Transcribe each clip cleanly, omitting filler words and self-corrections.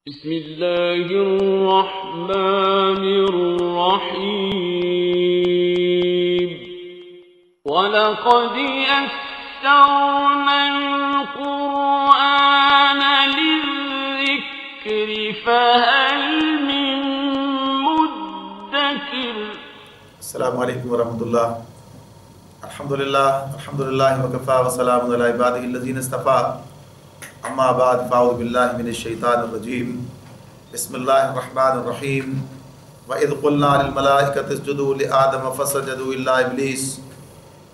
بسم اللہ الرحمن الرحیم وَلَقَدْ يَسَّرْنَا الْقُرْآنَ لِلذِّكْرِ فَهَلْ مِن مُدَّكِرٍ۔ السلام علیکم ورحمۃ اللہ۔ الحمدللہ وکفا وسلام علی عبادہ الذین اصطفیٰ، اما بعد فاعوذ باللہ من الشیطان الرجیم، بسم اللہ الرحمن الرحیم۔ وَإِذْ قُلْنَا لِلْمَلَائِكَةِ اسْجُدُوا لِآدَمَ فَسَجَدُوا إِلَّا إِبْلِيسَ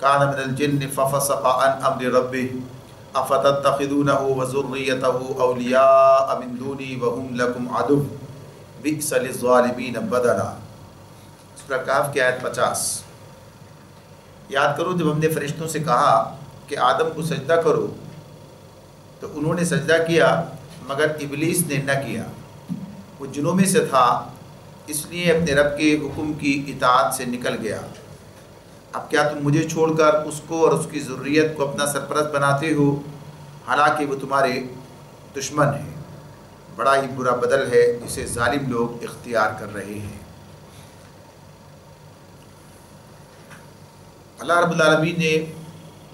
كَانَ مِنَ الْجِنِّ فَفَسَقَ عَنْ أَمْرِ رَبِّهِ أَفَتَتَّخِذُونَهُ وَذُرِّيَّتَهُ أَوْلِيَاءَ مِن دُونِي وَهُمْ لَكُمْ عَدُوٌّ بِئْسَ لِلظَّالِمِينَ بَدَلًا۔ سورہ کہف کی آیت 50۔ یاد کرو جب ہم نے فرشتوں سے کہا کہ آدم کو سجدہ کرو تو انہوں نے سجدہ کیا مگر ابلیس نے نہ کیا۔ وہ جنوں میں سے تھا، اس لیے اپنے رب کے حکم کی اطاعت سے نکل گیا۔ اب کیا تم مجھے چھوڑ کر اس کو اور اس کی ذریت کو اپنا سرپرست بناتے ہو، حالانکہ وہ تمہارے دشمن ہیں۔ بڑا ہی برا بدل ہے جسے ظالم لوگ اختیار کر رہے ہیں۔ اللہ رب العالمین نے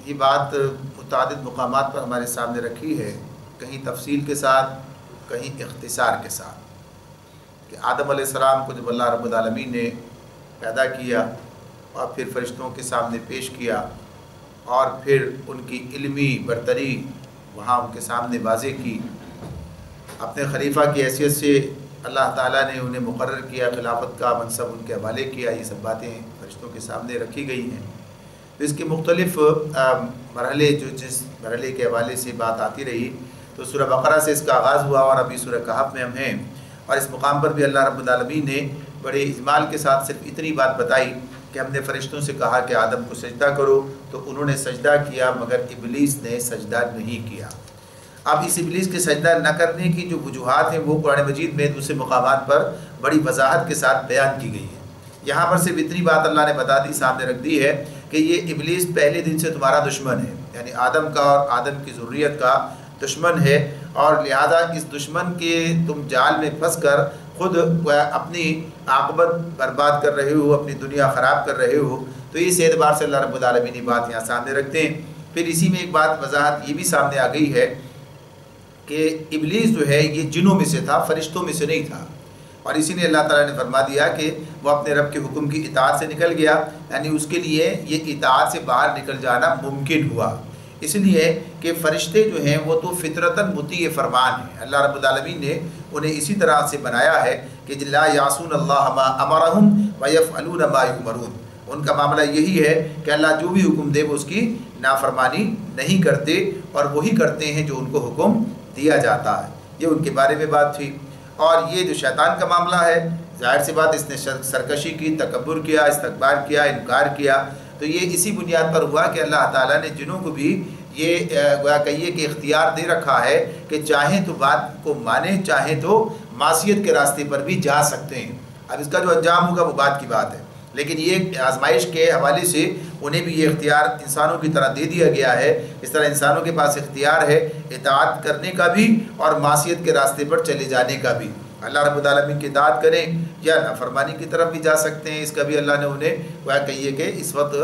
یہ بات متعدد مقامات پر ہمارے سامنے رکھی ہے، کہیں تفصیل کے ساتھ، کہیں اختصار کے ساتھ، کہ آدم علیہ السلام کو جب اللہ رب العالمین نے پیدا کیا اور پھر فرشتوں کے سامنے پیش کیا اور پھر ان کی علمی برتری وہاں ان کے سامنے واضح کی، اپنے خلیفہ کی حیثیت سے اللہ تعالیٰ نے انہیں مقرر کیا، خلافت کا منصب ان کے حوالے کیا، یہ سب باتیں فرشتوں کے سامنے رکھی گئی ہیں۔ اس کے مختلف مرحلے جس مرحلے کے حوالے سے بات آتی رہی، تو سورہ بقرہ سے اس کا آغاز ہوا اور ابھی سورہ کہف میں ہم ہیں، اور اس مقام پر بھی اللہ رب العالمین نے بڑے اجمال کے ساتھ صرف اتنی بات بتائی کہ ہم نے فرشتوں سے کہا کہ آدم کو سجدہ کرو تو انہوں نے سجدہ کیا مگر ابلیس نے سجدہ نہیں کیا۔ اب اس ابلیس کے سجدہ نہ کرنے کی جو وجوہات ہیں وہ قرآن مجید میں دوسرے مقامات پر بڑی وضاحت کے ساتھ بیان کی گئی ہیں۔ یہاں پر صرف اتنی بات اللہ نے بتا دی، سامنے رکھ دی ہے کہ یہ ابلیس پہلے دن سے تمہارا دشمن ہے، یعنی آدم کا اور آدم کی ذریت کا دشمن ہے، اور لہذا اس دشمن کے تم جال میں پھنس کر خود اپنی عاقبت برباد کر رہے ہو، اپنی دنیا خراب کر رہے ہو۔ تو اس اعتبار سے اللہ رب العالمین یہ بات یہاں سامنے رکھتے ہیں۔ پھر اسی میں ایک بات وضاحت یہ بھی سامنے آ گئی ہے کہ ابلیس جو ہے یہ جنوں میں سے تھا، فرشتوں میں سے نہیں تھا، اور اسی لیے اللہ تعالیٰ نے فرما دیا کہ وہ اپنے رب کے حکم کی اطاعت سے نکل گیا، یعنی اس کے لیے یہ اطاعت سے باہر نکل جانا ممکن ہوا، اس لیے کہ فرشتے جو ہیں وہ تو فطرتاً مطیع فرمان ہیں۔ اللہ رب العالمین نے انہیں اسی طرح سے بنایا ہے کہ لا یعصون اللہ ما امرہم ویفعلون ما یؤمرون۔ ان کا معاملہ یہی ہے کہ اللہ جو بھی حکم دے وہ اس کی نافرمانی نہیں کرتے، اور وہی کرتے ہیں جو ان کو حکم دیا جاتا ہے۔ یہ ان کے بارے میں بات تھی۔ اور یہ جو شیطان کا معاملہ ہے، ظاہر سی بات اس نے سرکشی کی، تکبر کیا، استکبار کیا، انکار کیا، تو یہ اسی بنیاد پر ہوا کہ اللہ تعالیٰ نے جنوں کو بھی یہ گویا کہیے کہ اختیار دے رکھا ہے کہ چاہیں تو بات کو مانیں، چاہیں تو معصیت کے راستے پر بھی جا سکتے ہیں۔ اب اس کا جو انجام ہوگا وہ بات کی بات ہے، لیکن یہ آزمائش کے حوالے سے انہیں بھی یہ اختیار انسانوں کی طرح دے دیا گیا ہے۔ اس طرح انسانوں کے پاس اختیار ہے اطاعت کرنے کا بھی اور معصیت کے راستے پر چلے جانے کا بھی۔ اللہ رب العالمین کی اطاعت کریں یا نافرمانی کی طرف بھی جا سکتے ہیں، اس کا بھی اللہ نے انہیں وہ کہیے کہ اس وقت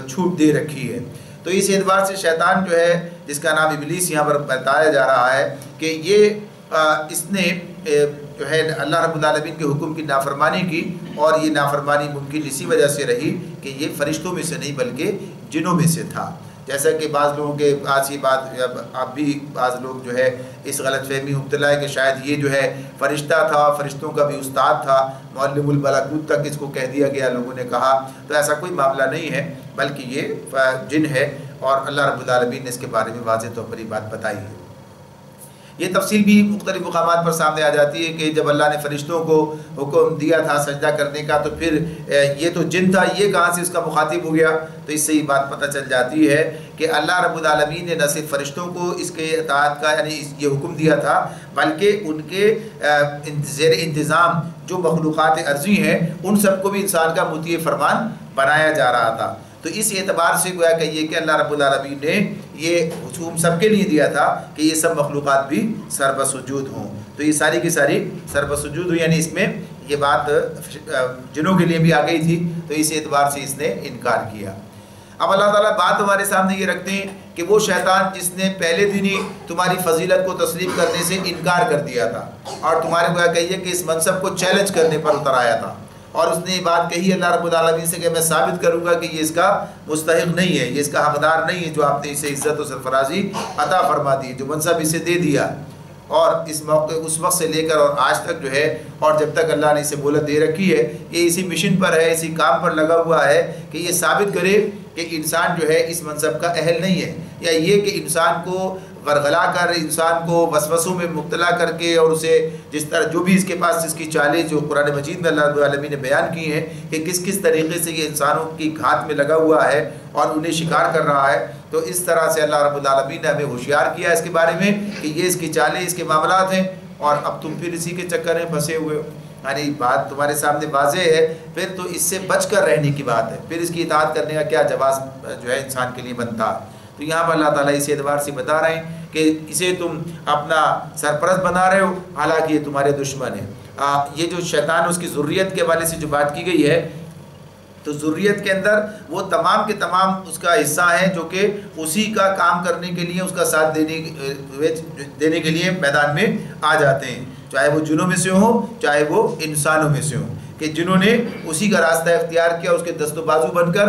چھوٹ دے رکھی ہے۔ تو اس اعتبار سے شیطان جو ہے، جس کا نام ابلیس یہاں پر بتایا جا رہا ہے، کہ یہ اس نے جو ہے اللہ رب العالمین کے حکم کی نافرمانی کی، اور یہ نافرمانی ممکن اسی وجہ سے رہی کہ یہ فرشتوں میں سے نہیں بلکہ جنوں میں سے تھا۔ جیسا کہ بعض لوگوں کے آج یہ بات، اب بھی بعض لوگ جو ہے اس غلط فہمی مبتلا ہے کہ شاید یہ جو ہے فرشتہ تھا، فرشتوں کا بھی استاد تھا، معلم الملکوت تک اس کو کہہ دیا گیا، لوگوں نے کہا۔ تو ایسا کوئی معاملہ نہیں ہے، بلکہ یہ جن ہے، اور اللہ رب العالمین نے اس کے بارے میں واضح طور پر یہ بات بتائی ہے۔ یہ تفصیل بھی مختلف مقامات پر سامنے آ جاتی ہے کہ جب اللہ نے فرشتوں کو حکم دیا تھا سجدہ کرنے کا، تو پھر یہ تو جن تھا، یہ کہاں سے اس کا مخاطب ہو گیا؟ تو اس سے یہ بات پتہ چل جاتی ہے کہ اللہ رب العالمین نے نہ صرف فرشتوں کو اس کے اطاعت کا یعنی یہ حکم دیا تھا، بلکہ ان کے زیر انتظام جو مخلوقات ارضی ہیں ان سب کو بھی انسان کا مطیع فرمان بنایا جا رہا تھا۔ تو اس اعتبار سے گویا کہ یہ کہ اللہ رب العالمین نے یہ حکم سب کے لیے دیا تھا کہ یہ سب مخلوقات بھی سربسجود ہوں، تو یہ ساری کی ساری سربسجود ہوئی، یعنی اس میں یہ بات جنوں کے لیے بھی آ گئی تھی، تو اس اعتبار سے اس نے انکار کیا۔ اب اللہ تعالیٰ بات ہمارے سامنے یہ رکھتے ہیں کہ وہ شیطان جس نے پہلے دن ہی تمہاری فضیلت کو تسلیم کرنے سے انکار کر دیا تھا اور تمہارے گویا کہیے کہ اس منصب کو چیلنج کرنے پر اتر آیا تھا، اور اس نے یہ بات کہی اللہ رب العالمین سے کہ میں ثابت کروں گا کہ یہ اس کا مستحق نہیں ہے، یہ اس کا حقدار نہیں ہے، جو آپ نے اسے عزت و سرفرازی عطا فرما دی، جو منصب اسے دے دیا، اور اس موقع اس وقت سے لے کر اور آج تک جو ہے، اور جب تک اللہ نے اسے مہلت دے رکھی ہے، یہ اسی مشن پر ہے، اسی کام پر لگا ہوا ہے کہ یہ ثابت کرے کہ انسان جو ہے اس منصب کا اہل نہیں ہے، یا یہ کہ انسان کو ورغلا کر، انسان کو وسوسوں میں مبتلا کر کے، اور اسے جس طرح جو بھی اس کے پاس اس کی چالیں جو قرآن مجید میں اللہ رب العالمین نے بیان کی ہیں کہ کس کس طریقے سے یہ انسانوں کی گھات میں لگا ہوا ہے اور انہیں شکار کر رہا ہے، تو اس طرح سے اللہ رب العالمین نے ہمیں ہوشیار کیا اس کے بارے میں کہ یہ اس کی چالیں، اس کے معاملات ہیں، اور اب تم پھر اسی کے چکر میں پھنسے ہوئے ہو۔ یعنی بات تمہارے سامنے واضح ہے، پھر تو اس سے بچ کر رہنے کی بات ہے، پھر اس کی اطاعت کرنے کا کیا جواز جو ہے انسان کے لیے بنتا ہے۔ تو یہاں پر اللہ تعالیٰ اسی اعتبار سے بتا رہے ہیں کہ اسے تم اپنا سرپرست بنا رہے ہو، حالانکہ یہ تمہارے دشمن ہے۔ یہ جو شیطان اس کی ذریت کے حوالے سے جو بات کی گئی ہے، تو ذریت کے اندر وہ تمام کے تمام اس کا حصہ ہیں جو کہ اسی کا کام کرنے کے لیے، اس کا ساتھ دینے کے لیے میدان میں آ جاتے ہیں، چاہے وہ جنوں میں سے ہوں چاہے وہ انسانوں میں سے ہوں، کہ جنہوں نے اسی کا راستہ اختیار کیا، اس کے دست و بازو بن کر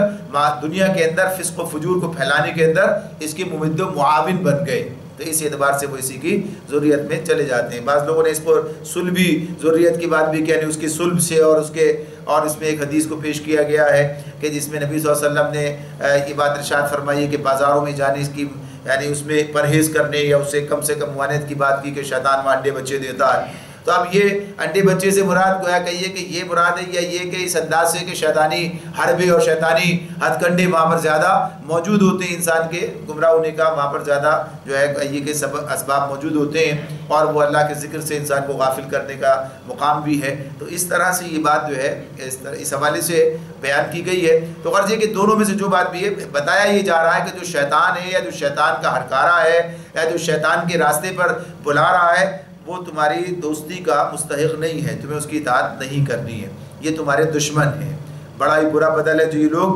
دنیا کے اندر فسق و فجور کو پھیلانے کے اندر اس کے ممد و معاون بن گئے، تو اس اعتبار سے وہ اسی کی ذریت میں چلے جاتے ہیں۔ بعض لوگوں نے اس پر صلبی ذریت کی بات بھی کی، یعنی اس کی صلب سے، اور اس میں ایک حدیث کو پیش کیا گیا ہے کہ جس میں نبی صلی اللہ علیہ وسلم نے یہ بات ارشاد فرمائی ہے کہ بازاروں میں جانے اس کی، یعنی اس میں پرہیز کرنے یا اس سے کم معاونت کی بات کی کہ شیطان وہاں انڈے بچے دیتا ہے۔ تو اب یہ انڈے بچے سے مراد گویا کہیے کہ یہ مراد ہے، یا یہ کہ اس انداز سے کہ شیطانی حربے اور شیطانی ہتھ کنڈے وہاں پر زیادہ موجود ہوتے ہیں، انسان کے گمراہ ہونے کا وہاں پر زیادہ جو ہے یہ کہ سب اسباب موجود ہوتے ہیں، اور وہ اللہ کے ذکر سے انسان کو غافل کرنے کا مقام بھی ہے۔ تو اس طرح سے یہ بات جو ہے اس حوالے سے بیان کی گئی ہے۔ تو غرض یہ کہ دونوں میں سے جو بات بھی ہے بتایا یہ جا رہا ہے کہ جو شیطان ہے، یا جو شیطان کا ہرکارا ہے، یا جو شیطان کے راستے پر بلا رہا ہے، وہ تمہاری دوستی کا مستحق نہیں ہے، تمہیں اس کی اطاعت نہیں کرنی ہے، یہ تمہارے دشمن ہیں۔ بڑا ہی برا بدل ہے جو یہ لوگ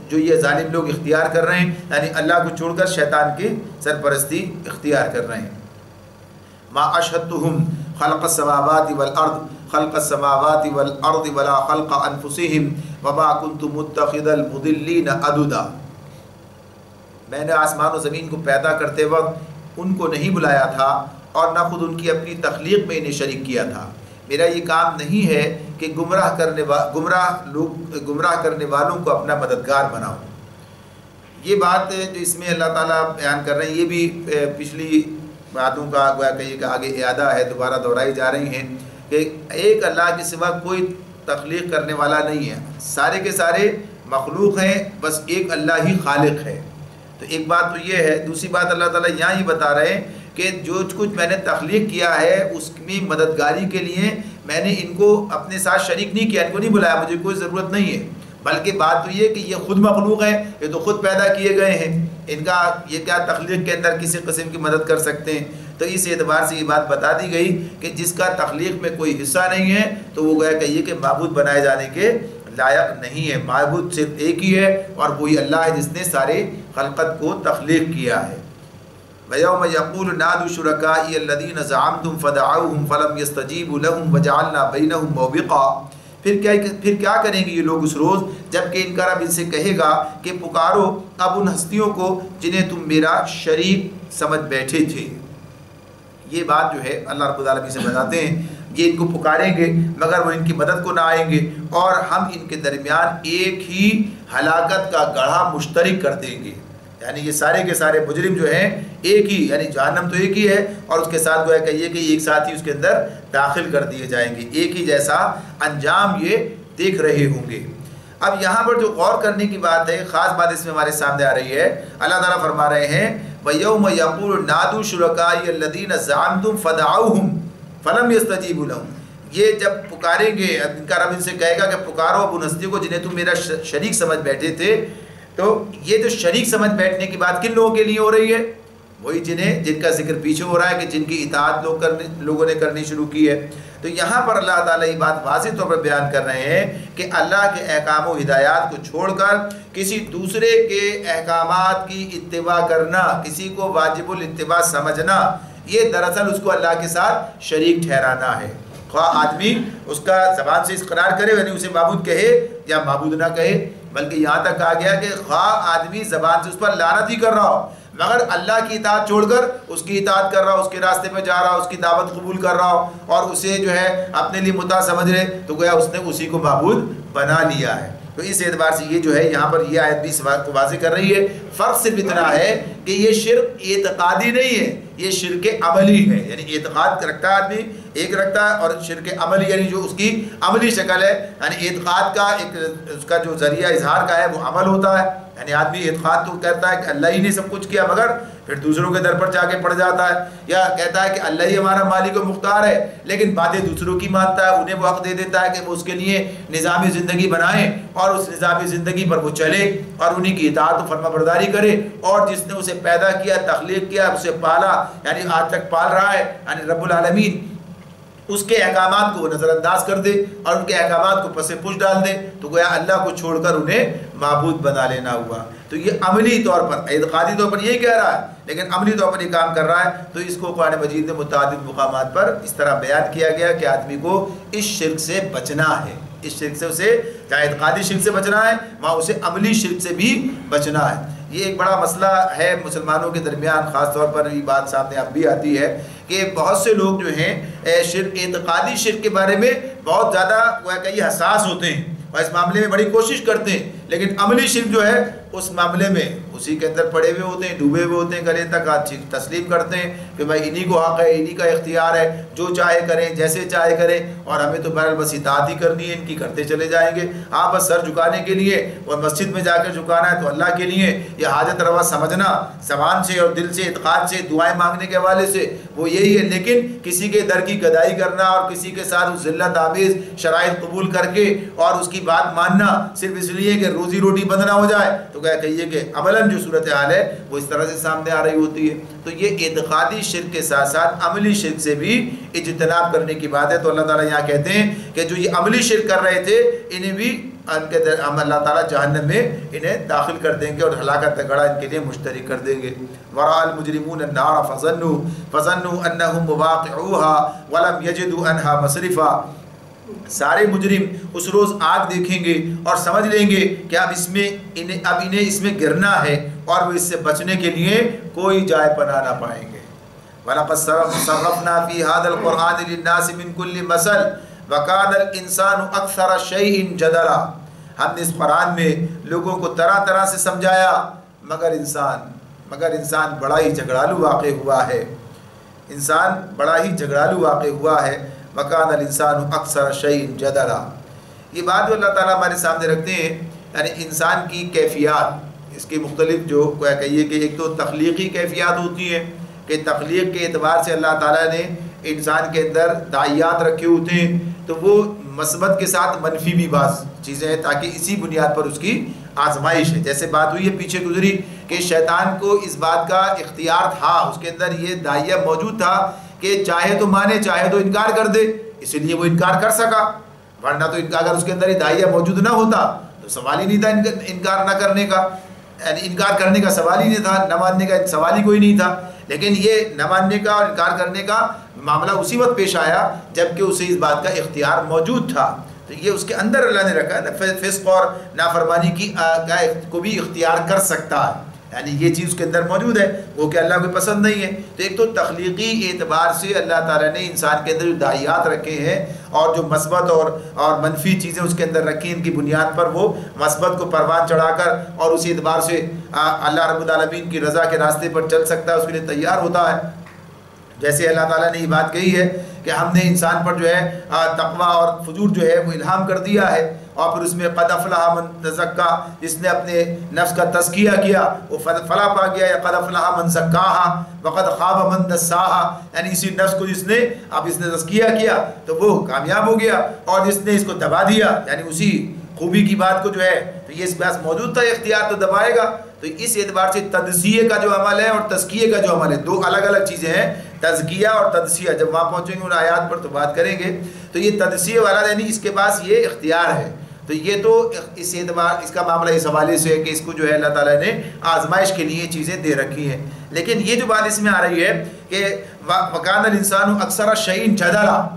جو یہ ظالم لوگ اختیار کر رہے ہیں، یعنی اللہ کو چھوڑ کر شیطان کی سرپرستی اختیار کر رہے ہیں۔ ما اشهدتهم خلق السماوات والارض ولا خلق انفسهم وما كنت متخذ المضلين عضدا، میں نے آسمان و زمین کو پیدا کرتے وقت ان کو نہیں بلایا تھا، اور نہ خود ان کی اپنی تخلیق میں انہیں شریک کیا تھا۔ میرا یہ کام نہیں ہے کہ گمراہ کرنے والوں کو اپنا مددگار بناؤں۔ یہ بات جو اس میں اللہ تعالیٰ بیان کر رہے ہیں، یہ بھی پچھلی باتوں کا گویا کہ یہ آگے اعادہ ہے، دوبارہ دہرائی جا رہی ہیں کہ ایک اللہ کے سوا کوئی تخلیق کرنے والا نہیں ہے، سارے کے سارے مخلوق ہیں، بس ایک اللہ ہی خالق ہے۔ تو ایک بات تو یہ ہے۔ دوسری بات اللہ تعالیٰ یہاں یہ بتا رہے ہیں کہ جو کچھ میں نے تخلیق کیا ہے اس کی مددگاری کے لیے میں نے ان کو اپنے ساتھ شریک نہیں کیا، ان کو نہیں بلایا، مجھے کوئی ضرورت نہیں ہے، بلکہ بات تو یہ کہ یہ خود مخلوق ہیں، یہ تو خود پیدا کیے گئے ہیں، ان کا یہ کیا تخلیق کے اندر کسی قسم کی مدد کر سکتے ہیں۔ تو اس اعتبار سے یہ بات بتا دی گئی کہ جس کا تخلیق میں کوئی حصہ نہیں ہے تو وہ گویا کہ یہ کہ معبود بنائے جانے کے لائق نہیں ہے۔ معبود صرف ایک ہی ہے، اور وہی اللہ ہے جس نے سارے خلقت کو تخلیق کیا ہے۔ وَيَوْمَ يَقُولُ نَادُوا شُرَكَائِيَ الَّذِينَ زَعَمْتُمْ فَدَعَوْهُمْ فَلَمْ يَسْتَجِيبُوا لَهُمْ وَجَعَلْنَا بَيْنَهُمْ مَوْبِقًا، پھر کیا کریں گے یہ لوگ اس روز جب کہ ان کا رب ان سے کہے گا کہ پکارو اب ان ہستیوں کو جنہیں تم میرا شریک سمجھ بیٹھے تھے۔ یہ بات جو ہے اللہ رب العالمین سے بتاتے ہیں، یہ ان کو پکاریں گے مگر وہ ان کی مدد کو نہ آئیں گے، اور ہم ان کے درمیان ایک ہی ہلاکت کا گڑھا مشترک کر دیں گے۔ یعنی یہ سارے کے سارے مجرم جو ہیں ایک ہی، یعنی جہنم تو ایک ہی ہے، اور اس کے ساتھ گویا کہیے کہ ایک ساتھ ہی اس کے اندر داخل کر دیے جائیں گے، ایک ہی جیسا انجام یہ دیکھ رہے ہوں گے۔ اب یہاں پر جو غور کرنے کی بات ہے، خاص بات اس میں ہمارے سامنے آ رہی ہے، اللہ تعالیٰ فرما رہے ہیں وَيَوْمَ يَقُولُ نَادُوا شُرَكَائِيَ الَّذِينَ زَعَمْتُمْ فَدَعَوْهُمْ فَلَمْ يَسْتَجِيبُوا لَهُمْ، یہ جب پکاریں گے، ان کا رب ان سے کہے گا کہ پکارو اب ان ہستیوں کو جنہیں تم میرا شریک سمجھ بیٹھے تھے، تو یہ جو شریک سمجھ بیٹھنے کی بات کن لوگوں کے لیے ہو رہی ہے؟ وہی جن کا ذکر پیچھے ہو رہا ہے کہ جن کی اطاعت لوگوں نے کرنی شروع کی ہے۔ تو یہاں پر اللہ تعالیٰ یہ بات واضح طور پر بیان کر رہے ہیں کہ اللہ کے احکام و ہدایات کو چھوڑ کر کسی دوسرے کے احکامات کی اتباع کرنا، کسی کو واجب الاتباع سمجھنا، یہ دراصل اس کو اللہ کے ساتھ شریک ٹھہرانا ہے۔ خواہ آدمی اس کا زبان سے اقرار کرے یعنی اسے معبود کہے یا معبود نہ کہے، بلکہ یہاں تک کہا گیا کہ خواہ آدمی زبان سے اس پر لعنت ہی کر رہا ہو مگر اللہ کی اطاعت چھوڑ کر اس کی اطاعت کر رہا ہو، اس کے راستے پہ جا رہا ہو، اس کی دعوت قبول کر رہا ہو اور اسے جو ہے اپنے لیے مطاع سمجھ رہے، تو گویا اس نے اسی کو معبود بنا لیا ہے۔ تو اس اعتبار سے یہ جو ہے یہاں پر یہ آیت بھی اس بات کو واضح کر رہی ہے۔ فرق صرف اتنا ہے کہ یہ شرک اعتقادی نہیں ہے، یہ شرک عملی ہے، یعنی اعتقاد رکھتا ہے آدمی ایک رکھتا ہے، اور شرک عملی یعنی جو اس کی عملی شکل ہے، یعنی اعتقاد کا ایک اس کا جو ذریعہ اظہار کا ہے وہ عمل ہوتا ہے، یعنی آدمی اعتقاد تو کہتا ہے کہ اللہ ہی نے سب کچھ کیا مگر پھر دوسروں کے در پر جا کے پڑ جاتا ہے، یا کہتا ہے کہ اللہ ہی ہمارا مالک و مختار ہے لیکن باتیں دوسروں کی مانتا ہے، انہیں وہ حق دے دیتا ہے کہ وہ اس کے لیے نظام زندگی بنائیں اور اس نظام زندگی پر وہ چلے اور انہی کی اطاعت و فرما برداری کرے، اور جس نے اسے پیدا کیا، تخلیق کیا، اسے پالا، یعنی آج تک پال رہا ہے، یعنی رب العالمین، اس کے احکامات کو وہ نظر انداز کر دے اور ان کے احکامات کو پس پش ڈال دے، تو گویا اللہ کو چھوڑ کر انہیں معبود بنا لینا ہوا۔ تو یہ عملی طور پر، اعتقادی طور پر یہی کہہ رہا ہے لیکن عملی طور پر یہ کام کر رہا ہے۔ تو اس کو قرآن مجید میں متعدد مقامات پر اس طرح بیان کیا گیا کہ آدمی کو اس شرک سے بچنا ہے، اس شرک سے اسے چاہے اعتقادی شرک سے بچنا ہے وہاں اسے عملی شرک سے بھی بچنا ہے۔ یہ ایک بڑا مسئلہ ہے مسلمانوں کے درمیان، خاص طور پر یہ بات سامنے اب بھی آتی ہے کہ بہت سے لوگ جو ہیں شرک، اعتقادی شرک کے بارے میں بہت زیادہ یہ حساس ہوتے ہیں اور اس معاملے میں بڑی کوشش کرتے ہیں، لیکن عملی شرک جو ہے اس معاملے میں اسی کے اندر پڑے ہوئے ہوتے ہیں، ڈوبے ہوئے ہوتے ہیں، گلے تک تسلیم کرتے ہیں کہ بھائی انہی کو حق ہے، انہی کا اختیار ہے، جو چاہے کریں، جیسے چاہے کریں، اور ہمیں تو بہرحال بس اطاعت ہی کرنی ہے، ان کی کرتے چلے جائیں گے۔ ہاں بس سر جھکانے کے لیے اور مسجد میں جا کر جھکانا ہے تو اللہ کے لیے، یہ حاجت روا سمجھنا زبان سے اور دل سے اعتقاد سے دعائیں مانگنے کے حوالے سے وہ یہی ہے، لیکن کسی کے در کی گدائی کرنا اور کسی کے ساتھ اس ذلت آمیز شرائط قبول کر کے اور اس کی بات ماننا صرف اس لیے کہ روزی روٹی بند نہ ہو جائے، تو کہیے کہ عملاً جو صورتحال ہے وہ اس طرح سے سامنے آ رہی ہوتی ہے۔ تو یہ اعتقادی شرک کے ساتھ ساتھ عملی شرک سے بھی اجتناب کرنے کی بات ہے۔ تو اللہ تعالیٰ یہاں کہتے ہیں کہ جو یہ عملی شرک کر رہے تھے انہیں بھی اللہ تعالیٰ جہنم میں انہیں داخل کر دیں گے اور ہلاکت کا گڑھا ان کے لیے مشترک کر دیں گے۔ وَرَأَى الْمُجْرِمُونَ النَّارَ فَظَنُّوا أَنَّهُمْ مُوَاقِعُوهَا وَلَمْ يَجِدُوا عَنْهَا مَصْرِفًا۔ سارے مجرم اس روز آگ دیکھیں گے اور سمجھ لیں گے کہ اب انہیں اس میں گرنا ہے اور وہ اس سے بچنے کے لیے کوئی جائے پناہ نہ پائیں گے۔ وَلَقَدْ صَرَّفْنَا فِي هَذَا الْقُرْآنِ لِلنَّاسِ مِنْ كُلِّ مَثَلٍ وَكَانَ الْإِنسَانُ أَكْثَرَ شَيْءٍ جَدَلًا۔ ہم نے اس قرآن میں لوگوں کو طرح طرح سے سمجھایا مگر انسان بڑا ہی جھگڑالو واقع ہوا ہے، انسان بڑا ہی جھگڑالو واقع ہوا ہے۔ وَكَانَ الْإِنسَانُ أَكْثَرَ شَيْءٍ جَدَلًا۔ یہ بات جو اللہ تعالیٰ ہمارے سامنے رکھتے ہیں، یعنی انسان کی کیفیات، اس کی مختلف جو کہیے کہ ایک تو تخلیقی کیفیات ہوتی ہیں کہ تخلیق کے اعتبار سے اللہ تعالیٰ نے انسان کے اندر داعیات رکھے ہوتے ہیں، تو وہ مثبت کے ساتھ منفی بھی بعض چیزیں ہیں تاکہ اسی بنیاد پر اس کی آزمائش ہے۔ جیسے بات ہوئی ہے پیچھے گزری کہ شیطان کو اس بات کا اختیار تھا، اس کے اندر یہ داعیہ موجود تھا کہ چاہے تو مانے چاہے تو انکار کر دے، اس لیے وہ انکار کر سکا، ورنہ تو اگر اس کے اندر یہ داعیہ موجود نہ ہوتا تو سوال ہی نہیں تھا انکار نہ کرنے کا، یعنی انکار کرنے کا سوال ہی نہیں تھا، نہ ماننے کا سوال ہی کوئی نہیں تھا۔ لیکن یہ نہ ماننے کا اور انکار کرنے کا معاملہ اسی وقت پیش آیا جبکہ اسے اس بات کا اختیار موجود تھا، تو یہ اس کے اندر اللہ نے رکھا ہے، فسق اور نافرمانی کو بھی اختیار کر سکتا ہے، یعنی یہ چیز اس کے اندر موجود ہے، وہ کہ اللہ کو پسند نہیں ہے۔ تو ایک تو تخلیقی اعتبار سے اللہ تعالیٰ نے انسان کے اندر جو داعیات رکھے ہیں اور جو مثبت اور منفی چیزیں اس کے اندر رکھی، ان کی بنیاد پر وہ مثبت کو پروان چڑھا کر اور اسی اعتبار سے اللہ رب العالمین کی رضا کے راستے پر چل سکتا ہے، اس کے لیے تیار ہوتا ہے۔ جیسے اللہ تعالیٰ نے یہ بات کہی ہے کہ ہم نے انسان پر جو ہے تقویٰ اور فجور جو ہے وہ الہام کر دیا ہے، اور پھر اس میں قد افلح من تزکا، جس نے اپنے نفس کا تزکیہ کیا وہ فلاح پا گیا، یا قد افلح من زکاہا وقد خاب من دساہا، یعنی اسی نفس کو جس نے تزکیہ کیا تو وہ کامیاب ہو گیا، اور جس نے اس کو دبا دیا یعنی اسی خوبی کی بات کو جو ہے تو یہ اس پاس موجود تھا اختیار تو دبائے گا. تو اس اعتبار سے تجزیے کا جو عمل ہے اور تزکیے کا جو عمل ہے دو الگ الگ چیزیں ہیں. تزکیہ اور تجزیہ جب وہاں پہنچیں گے ان آیات پر تو بات کریں گے. تو یہ تجزیے والا یعنی اس کے پاس یہ اختیار ہے. تو یہ تو اس اعتبار اس کا معاملہ اس حوالے سے ہے کہ اس کو جو ہے اللہ تعالیٰ نے آزمائش کے لیے چیزیں دے رکھی ہیں. لیکن یہ جو بات اس میں آ رہی ہے کہ وَكَانَ الْإِنسَانُ أَكْثَرَ شَيْءٍ جَدَلًا،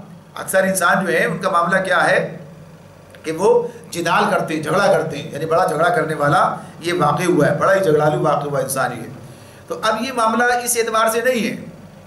اکثر انسان جو ہے ان کا معاملہ کیا ہے کہ وہ جدال کرتے ہیں، جھگڑا کرتے ہیں، یعنی بڑا جھگڑا کرنے والا یہ واقع ہوا ہے، بڑا ہی جھگڑالو واقع ہوا انسان یہ. تو اب یہ معاملہ اس اعتبار سے نہیں ہے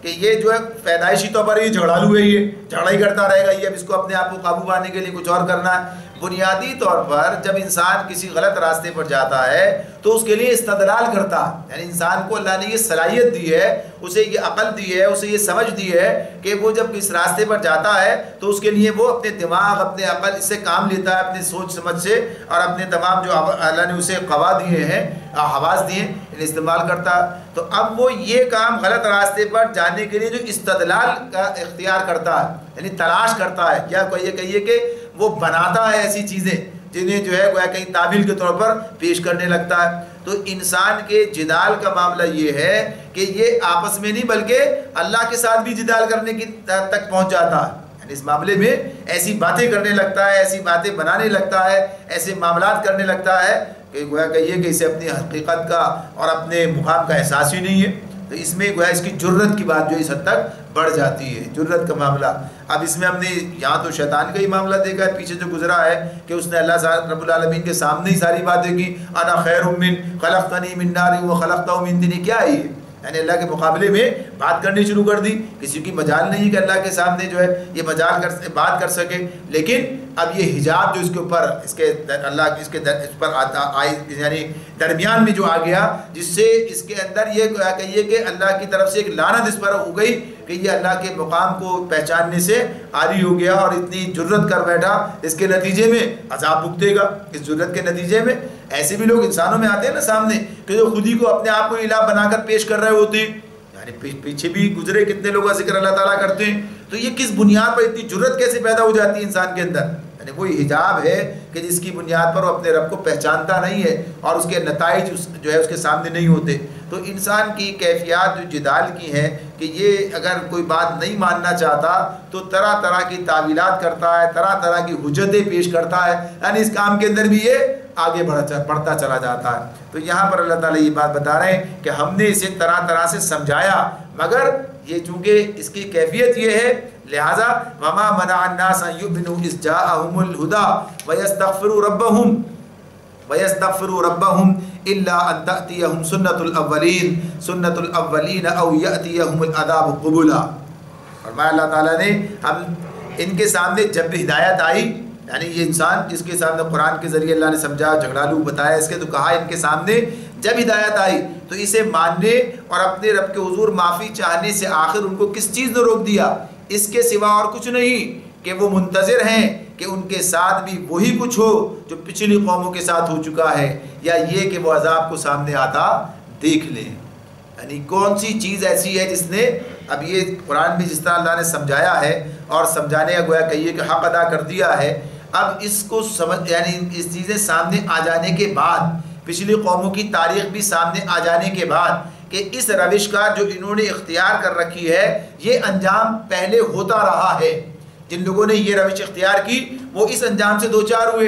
کہ یہ جو ہے پیدائشی طور پر یہ جھگڑالو ہے، یہ جھگڑا ہی کرتا رہے گا، یہ اب اس کو اپنے آپ کو قابو پانے کے لیے کچھ اور کرنا ہے. بنیادی طور پر جب انسان کسی غلط راستے پر جاتا ہے تو اس کے لیے استدلال کرتا ہے. یعنی انسان کو اللہ نے یہ صلاحیت دی ہے، اسے یہ عقل دی ہے، اسے یہ سمجھ دی ہے کہ وہ جب اس راستے پر جاتا ہے تو اس کے لیے وہ اپنے دماغ اپنے عقل اس سے کام لیتا ہے، اپنے سوچ سمجھ سے، اور اپنے تمام جو اللہ نے اسے قوا دیے ہیں، حواس دیے ہیں، انہیں استعمال کرتا ہے. تو اب وہ یہ کام غلط راستے پر جانے کے لیے جو استدلال کا اختیار کرتا ہے، یعنی تلاش کرتا ہے، یا کہیے کہ وہ بناتا ہے ایسی چیزیں جنہیں جو ہے گویا کہیں تعبیل کے طور پر پیش کرنے لگتا ہے. تو انسان کے جدال کا معاملہ یہ ہے کہ یہ آپس میں نہیں بلکہ اللہ کے ساتھ بھی جدال کرنے کی تک پہنچ جاتا ہے. یعنی اس معاملے میں ایسی باتیں کرنے لگتا ہے، ایسی باتیں بنانے لگتا ہے، ایسے معاملات کرنے لگتا ہے کہ گویا کہیے کہ اسے اپنی حقیقت کا اور اپنے مقام کا احساس ہی نہیں ہے. تو اس میں گویا اس کی جرت کی بات جو اس حد تک بڑھ جاتی ہے، جرت کا معاملہ. اب اس میں ہم نے یہاں تو شیطان کا ہی معاملہ دیکھا ہے، پیچھے جو گزرا ہے کہ اس نے اللہ رب العالمین کے سامنے ہی ساری باتیں کی. انا خیر من خلقتنی من نار وخلقتہ من طین، کیا ہے یہ؟ یعنی اللہ کے مقابلے میں بات کرنی شروع کر دی. کسی کی مجال نہیں کہ اللہ کے سامنے جو ہے یہ بات کر سکے. لیکن اب یہ حجاب جو اس کے اوپر اس پر یعنی درمیان میں جو آ گیا، جس سے اس کے اندر یہ کہیے کہ اللہ کی طرف سے ایک لعنت اس پر ہو گئی کہ یہ اللہ کے مقام کو پہچاننے سے عاری ہو گیا اور اتنی جرت کر بیٹھا. اس کے نتیجے میں عذاب بھگتے گا. اس جرت کے نتیجے میں ایسے بھی لوگ انسانوں میں آتے ہیں نا سامنے کہ جو خود ہی کو اپنے آپ کو الہ بنا کر پیش کر رہے ہوتے ہیں. یعنی پیچھے بھی گزرے کتنے لوگ کا ذکر اللہ تعالیٰ کرتے ہیں. تو یہ کس بنیاد پر اتنی جرت کیسے پیدا ہو جاتی ہے انسان کے اندر؟ یعنی وہی حجاب ہے کہ جس کی بنیاد پر وہ اپنے رب کو پہچانتا نہیں ہے اور اس کے نتائج جو ہے اس کے سامنے نہیں ہوتے. تو انسان کی کیفیات جو جدال کی ہیں کہ یہ اگر کوئی بات نہیں ماننا چاہتا تو طرح طرح کی تعویلات کرتا ہے، طرح طرح کی حجتیں پیش کرتا ہے. یعنی اس کام کے اندر بھی یہ آگے بڑھتا چلا جاتا ہے. تو یہاں پر اللہ تعالیٰ یہ بات بتا رہے ہیں کہ ہم نے اسے طرح طرح سے سمجھایا، مگر یہ چونکہ اس کی کیفیت یہ ہے لہذا وما منع الناس ان يؤمنوا اذ جاءهم الهدى ويستغفروا ربهم الا ان تأتيهم سنة الاولین او يأتيهم العذاب قبلا. فرمایا اللہ تعالیٰ نے ہم ان کے سامنے جب بھی ہدایت آئی، یعنی یہ انسان جس کے سامنے قرآن کے ذریعے اللہ نے سمجھا، جھگڑالو بتایا اس کے، تو کہا ان کے سامنے جب ہدایت آئی تو اسے ماننے اور اپنے رب کے حضور معافی چاہنے سے آخر ان کو کس چیز نے روک دیا؟ اس کے سوا اور کچھ نہیں کہ وہ منتظر ہیں کہ ان کے ساتھ بھی وہی کچھ ہو جو پچھلی قوموں کے ساتھ ہو چکا ہے، یا یہ کہ وہ عذاب کو سامنے آتا دیکھ لیں. یعنی کون سی چیز ایسی ہے جس نے اب یہ قرآن میں جس طرح اللہ نے سمجھایا ہے اور سمجھانے کا گویا کہیے کہ حق ادا کر دیا ہے، اب اس کو سمجھ یعنی اس چیزیں سامنے آ جانے کے بعد، پچھلی قوموں کی تاریخ بھی سامنے آ جانے کے بعد کہ اس روش کا جو انہوں نے اختیار کر رکھی ہے یہ انجام پہلے ہوتا رہا ہے. جن لوگوں نے یہ روش اختیار کی وہ اس انجام سے دوچار ہوئے.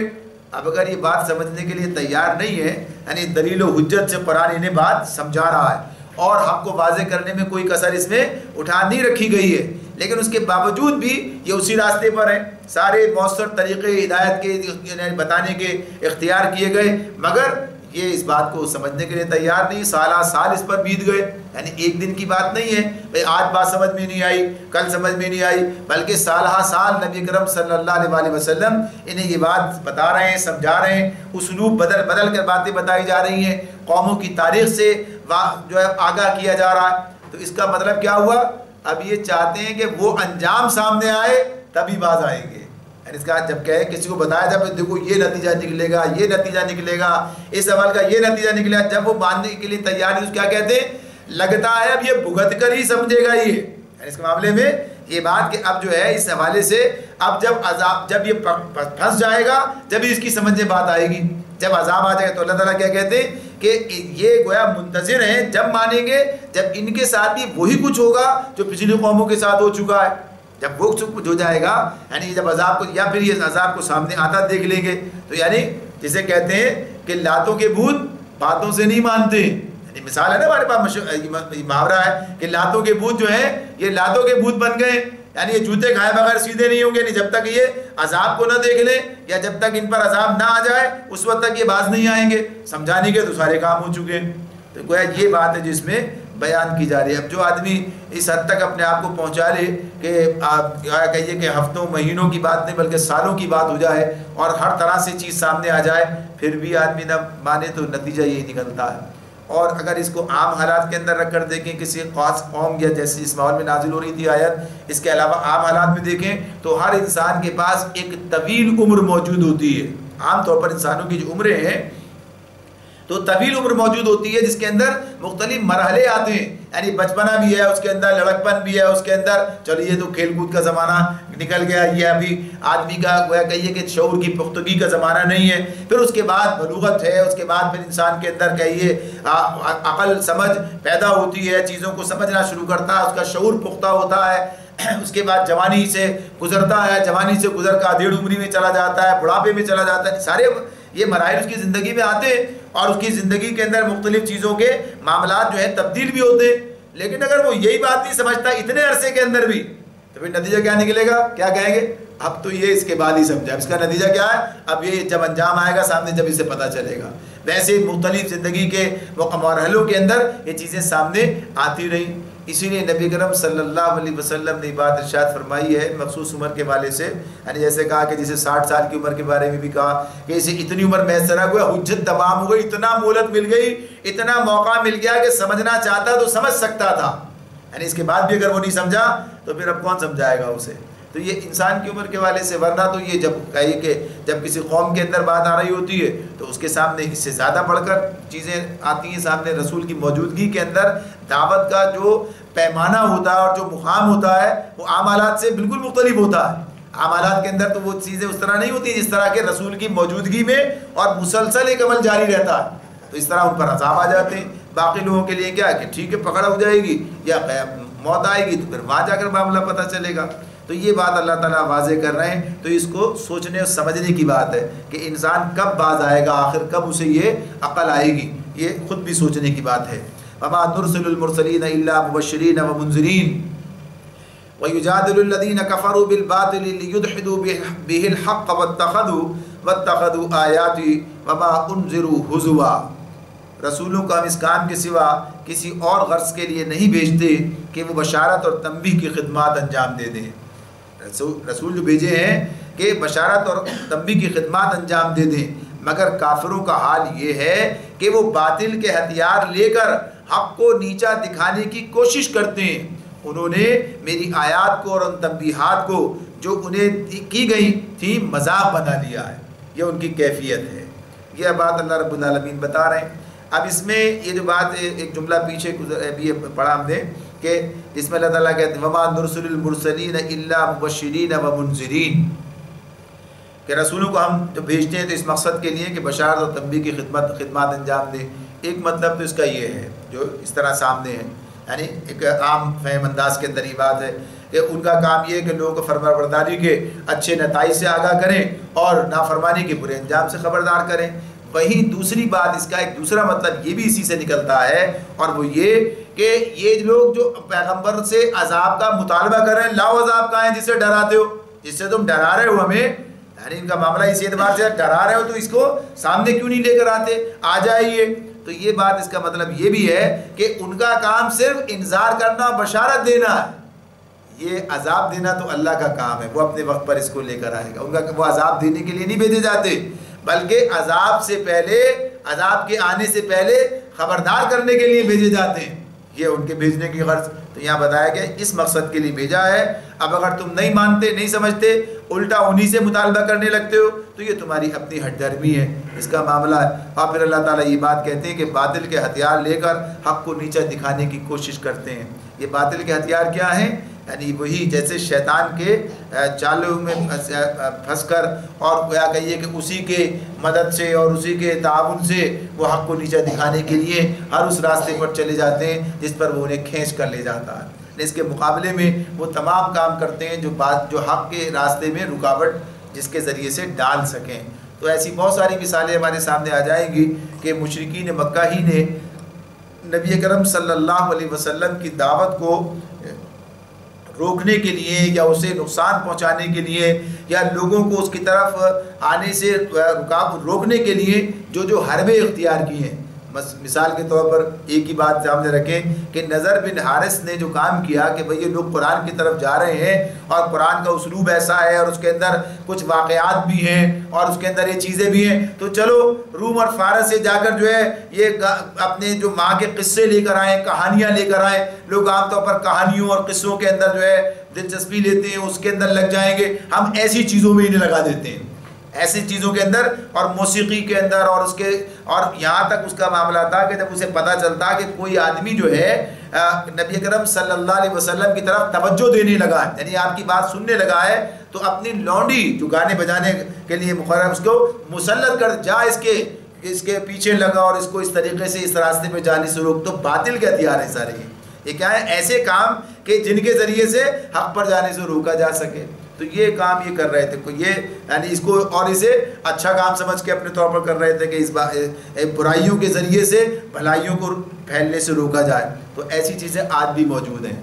اب اگر یہ بات سمجھنے کے لیے تیار نہیں ہے، یعنی دلیل و حجت سے قرآن انہیں بات سمجھا رہا ہے اور حق کو واضح کرنے میں کوئی کسر اس میں اٹھا نہیں رکھی گئی ہے، لیکن اس کے باوجود بھی یہ اسی راستے پر ہیں. سارے مؤثر طریقے ہدایت کے بتانے کے اختیار کیے گئے، مگر یہ اس بات کو سمجھنے کے لیے تیار نہیں. سالہ سال اس پر بیت گئے. یعنی ایک دن کی بات نہیں ہے بھئی آج بات سمجھ میں نہیں آئی، کل سمجھ میں نہیں آئی، بلکہ سالہ سال نبی کرم صلی اللہ علیہ وسلم انہیں یہ بات بتا رہے ہیں، سمجھا رہے ہیں. اسلوب بدل کر باتیں بتائی جا رہی ہیں، قوموں کی تاریخ سے جو ہے آگاہ کیا جا رہا ہے. تو اس کا مطلب کیا ہوا؟ اب یہ چاہتے ہیں کہ وہ انجام سامنے آئے تبھی باز آئیں گے. اس کا جب کہے کسی کو بتایا جب دیکھو یہ نتیجہ نکلے گا، یہ نتیجہ نکلے گا، اس عمل کا یہ نتیجہ نکلے گا، جب وہ ماننے کے لیے تیار ہے، اس کیا کہتے ہیں؟ لگتا ہے اب یہ بھگت کر ہی سمجھے گا. یہ اس کے معاملے میں یہ بات کہ اب جو ہے اس حوالے سے اب جب یہ پھنس جائے گا جب اس کی سمجھ میں بات آئے گی، جب عذاب آ جائے گا تو اللہ تعالیٰ کیا کہتے ہیں کہ یہ گویا منتظر ہیں، جب مانیں گے جب ان کے ساتھ بھی وہی کچھ ہوگا جو پچھلی قوموں کے ساتھ ہو چکا ہے، جب وہ کچھ ہو جائے گا، یعنی جب عذاب کو یا پھر یہ عذاب کو سامنے آتا دیکھ لیں گے تو یعنی جسے کہتے ہیں کہ لاتوں کے بھوت باتوں سے نہیں مانتے، یعنی مثال ہے نا ہمارے پاس محاورہ ہے کہ لاتوں کے بھوت جو ہیں یہ لاتوں کے بھوت بن گئے، یعنی یہ جوتے کھائے بغیر سیدھے نہیں ہوں گے، نہیں جب تک یہ عذاب کو نہ دیکھ لیں یا جب تک ان پر عذاب نہ آ جائے اس وقت تک یہ باز نہیں آئیں گے، سمجھانے کے تو سارے کام ہو چکے ہیں۔ تو گویا یہ بات ہے جس میں بیان کی جا رہی ہے۔ اب جو آدمی اس حد تک اپنے آپ کو پہنچا لے کہ آپ کہیے کہ ہفتوں مہینوں کی بات نہیں بلکہ سالوں کی بات ہو جائے اور ہر طرح سے چیز سامنے آ جائے پھر بھی آدمی نہ مانے تو نتیجہ یہی نکلتا ہے۔ اور اگر اس کو عام حالات کے اندر رکھ کر دیکھیں کسی خاص قوم یا جیسے اس ماحول میں نازل ہو رہی تھی آیت، اس کے علاوہ عام حالات میں دیکھیں تو ہر انسان کے پاس ایک طویل عمر موجود ہوتی ہے۔ عام طور پر انسانوں کی جو عمریں ہیں تو طویل عمر موجود ہوتی ہے جس کے اندر مختلف مرحلے آتے ہیں، یعنی بچپنا بھی ہے اس کے اندر، لڑکپن بھی ہے اس کے اندر، چلو یہ تو کھیل کود کا زمانہ نکل گیا، یہ ابھی آدمی کا گویا کہیے کہ شعور کی پختگی کا زمانہ نہیں ہے، پھر اس کے بعد بلوغت ہے، اس کے بعد پھر انسان کے اندر کہیے عقل سمجھ پیدا ہوتی ہے، چیزوں کو سمجھنا شروع کرتا ہے، اس کا شعور پختہ ہوتا ہے، اس کے بعد جوانی سے گزرتا ہے، جوانی سے گزر کر آدھیڑ عمری میں چلا جاتا ہے، بڑھاپے میں چلا جاتا ہے، سارے یہ مراحل اس کی زندگی میں آتے ہیں اور اس کی زندگی کے اندر مختلف چیزوں کے معاملات جو ہے تبدیل بھی ہوتے ہیں، لیکن اگر وہ یہی بات نہیں سمجھتا اتنے عرصے کے اندر بھی تو پھر نتیجہ کیا نکلے گا؟ کیا کہیں گے اب تو یہ اس کے بعد ہی سمجھا، اس کا نتیجہ کیا ہے؟ اب یہ جب انجام آئے گا سامنے جب اسے پتہ چلے گا۔ ویسے مختلف زندگی کے مرحلوں کے اندر یہ چیزیں سامنے آتی رہیں، اسی لیے نبی کرم صلی اللہ علیہ وسلم نے بات ارشاد فرمائی ہے مخصوص عمر کے والے سے، یعنی جیسے کہا کہ جسے 60 سال کی عمر کے بارے میں بھی کہا کہ اسے اتنی عمر میسر ہے، حجت تمام ہو گئی، اتنا مہلت مل گئی، اتنا موقع مل گیا کہ سمجھنا چاہتا تو سمجھ سکتا تھا، یعنی اس کے بعد بھی اگر وہ نہیں سمجھا تو پھر اب کون سمجھائے گا اسے؟ تو یہ انسان کی عمر کے والے سے، ورنہ تو یہ جب کہیے کہ جب کسی قوم کے اندر بات آ رہی ہوتی ہے تو اس کے سامنے اس سے زیادہ بڑھ کر چیزیں آتی ہیں سامنے، رسول کی موجودگی کے اندر دعوت کا جو پیمانہ ہوتا ہے اور جو مقام ہوتا ہے وہ عام حالات سے بالکل مختلف ہوتا ہے۔ عام حالات کے اندر تو وہ چیزیں اس طرح نہیں ہوتی جس طرح کہ رسول کی موجودگی میں اور مسلسل ایک عمل جاری رہتا ہے، تو اس طرح ان پر عذاب آ جاتے ہیں۔ باقی لوگوں کے لیے کیا کہ ٹھیک ہے پکڑ ہو جائے گی یا موت آئے گی تو پھر وہاں جا کر معاملہ پتہ چلے گا۔ تو یہ بات اللہ تعالیٰ واضح کر رہے ہیں، تو اس کو سوچنے اور سمجھنے کی بات ہے کہ انسان کب باز آئے گا، آخر کب اسے یہ عقل آئے گی، یہ خود بھی سوچنے کی بات ہے۔ وما نرسل المرسلین الا مبشرین ومنذرین ویجادل الذین کفروا بالباطل لیدحضوا به الحق واتخذوا آیاتی وما انذروا ہزوا۔ رسولوں کو ہم اس کام کے سوا کسی اور غرض کے لیے نہیں بھیجتے کہ وہ بشارت اور تنبیہ کی خدمات انجام دے دیں۔ رسول جو بھیجے ہیں کہ بشارت اور تنبیہ کی خدمات انجام دے دیں، مگر کافروں کا حال یہ ہے کہ وہ باطل کے ہتھیار لے کر حق کو نیچا دکھانے کی کوشش کرتے ہیں۔ انہوں نے میری آیات کو اور ان تنبیہات کو جو انہیں کی گئی تھی مذاق بنا لیا ہے، یہ ان کی کیفیت ہے۔ یہ بات اللہ رب العالمین بتا رہے ہیں۔ اب اس میں یہ جو بات ایک جملہ پیچھے بھی پڑھا ہم نے کہ اس میں اللہ تعالیٰ کہتے ہیں وما نرسل المرسلین الا مبشرین ومنذرین، کہ رسولوں کو ہم جو بھیجتے ہیں تو اس مقصد کے لیے کہ بشارت اور تنبیہ کی خدمات انجام دیں۔ ایک مطلب تو اس کا یہ ہے جو اس طرح سامنے ہے، یعنی ایک عام فہم انداز کے اندر یہ بات ہے کہ ان کا کام یہ ہے کہ لوگوں کو فرمانبرداری کے اچھے نتائج سے آگاہ کریں اور نافرمانی کے برے انجام سے خبردار کریں۔ وہیں دوسری بات اس کا ایک دوسرا مطلب یہ بھی اسی سے نکلتا ہے، اور وہ یہ کہ یہ لوگ جو پیغمبر سے عذاب کا مطالبہ کر رہے ہیں، لاؤ عذاب کہاں ہے جس سے ڈراتے ہو، جس سے تم ڈرا رہے ہو ہمیں، یعنی ان کا معاملہ اسی اعتبار سے ڈرا رہے ہو تو اس کو سامنے کیوں نہیں لے کر آتے، آ جائیے۔ تو یہ بات اس کا مطلب یہ بھی ہے کہ ان کا کام صرف انذار کرنا، بشارت دینا ہے، یہ عذاب دینا تو اللہ کا کام ہے، وہ اپنے وقت پر اس کو لے کر آئے گا۔ ان کا وہ عذاب دینے کے لیے نہیں بھیجے جاتے بلکہ عذاب سے پہلے، عذاب کے آنے سے پہلے خبردار کرنے کے لیے بھیجے جاتے ہیں، یہ ان کے بھیجنے کی غرض۔ تو یہاں بتایا گیا اس مقصد کے لیے بھیجا ہے۔ اب اگر تم نہیں مانتے، نہیں سمجھتے، الٹا انہی سے مطالبہ کرنے لگتے ہو تو یہ تمہاری اپنی ہٹ درمی ہے، اس کا معاملہ ہے۔ اور پھر اللہ تعالیٰ یہ بات کہتے ہیں کہ باطل کے ہتھیار لے کر حق کو نیچا دکھانے کی کوشش کرتے ہیں۔ یہ باطل کے ہتھیار کیا ہیں یعنی وہی جیسے شیطان کے جالوں میں پھنس کر اور کیا کہیے کہ اسی کے مدد سے اور اسی کے تعاون سے وہ حق کو نیچا دکھانے کے لیے ہر اس راستے پر چلے جاتے ہیں جس پر وہ انہیں کھینچ کر لے جاتا ہے۔ اس کے مقابلے میں وہ تمام کام کرتے ہیں جو حق کے راستے میں رکاوٹ جس کے ذریعے سے ڈال سکیں۔ تو ایسی بہت ساری مثالیں ہمارے سامنے آ جائیں گی کہ مشرکین مکہ ہی نے نبی اکرم صلی اللہ علیہ وسلم کی دعوت کو روکنے کے لیے یا اسے نقصان پہنچانے کے لیے یا لوگوں کو اس کی طرف آنے سے روکنے کے لیے جو حربے اختیار کی ہیں۔ مثال کے طور پر ایک ہی بات سامنے رکھیں کہ نضر بن حارث نے جو کام کیا کہ بھئی یہ لوگ قرآن کی طرف جا رہے ہیں اور قرآن کا اسلوب ایسا ہے اور اس کے اندر کچھ واقعات بھی ہیں اور اس کے اندر یہ چیزیں بھی ہیں، تو چلو روم اور فارس سے جا کر جو ہے یہ اپنے جو ماں کے قصے لے کر آئیں، کہانیاں لے کر آئیں۔ لوگ عام طور پر کہانیوں اور قصوں کے اندر جو ہے دلچسپی لیتے ہیں، اس کے اندر لگ جائیں گے، ہم ایسی چیزوں میں انہیں لگا دیتے ہیں، ایسی چیزوں کے اندر اور موسیقی کے اندر اور یہاں تک اس کا معاملہ تھا کہ جب اسے پتہ چلتا کہ کوئی آدمی جو ہے نبی اکرم صلی اللہ علیہ وسلم کی طرف توجہ دینے لگا ہے، یعنی آپ کی بات سننے لگا ہے، تو اپنی لونڈی جو گانے بجانے کے لیے مقرر اس کو مسلط کر جا اس کے پیچھے لگا اور اس کو اس طریقے سے اس راستے پہ جانے سے روک۔ تو باطل کے ہتھیار ہیں سارے یہ کیا ہے؟ ایسے کام کہ جن کے ذریعے سے حق پر جانے سے روکا جا سکے۔ تو یہ کام یہ کر رہے تھے، یہ یعنی اس کو اور اسے اچھا کام سمجھ کے اپنے طور پر کر رہے تھے کہ اس برائیوں کے ذریعے سے بھلائیوں کو پھیلنے سے روکا جائے۔ تو ایسی چیزیں آج بھی موجود ہیں،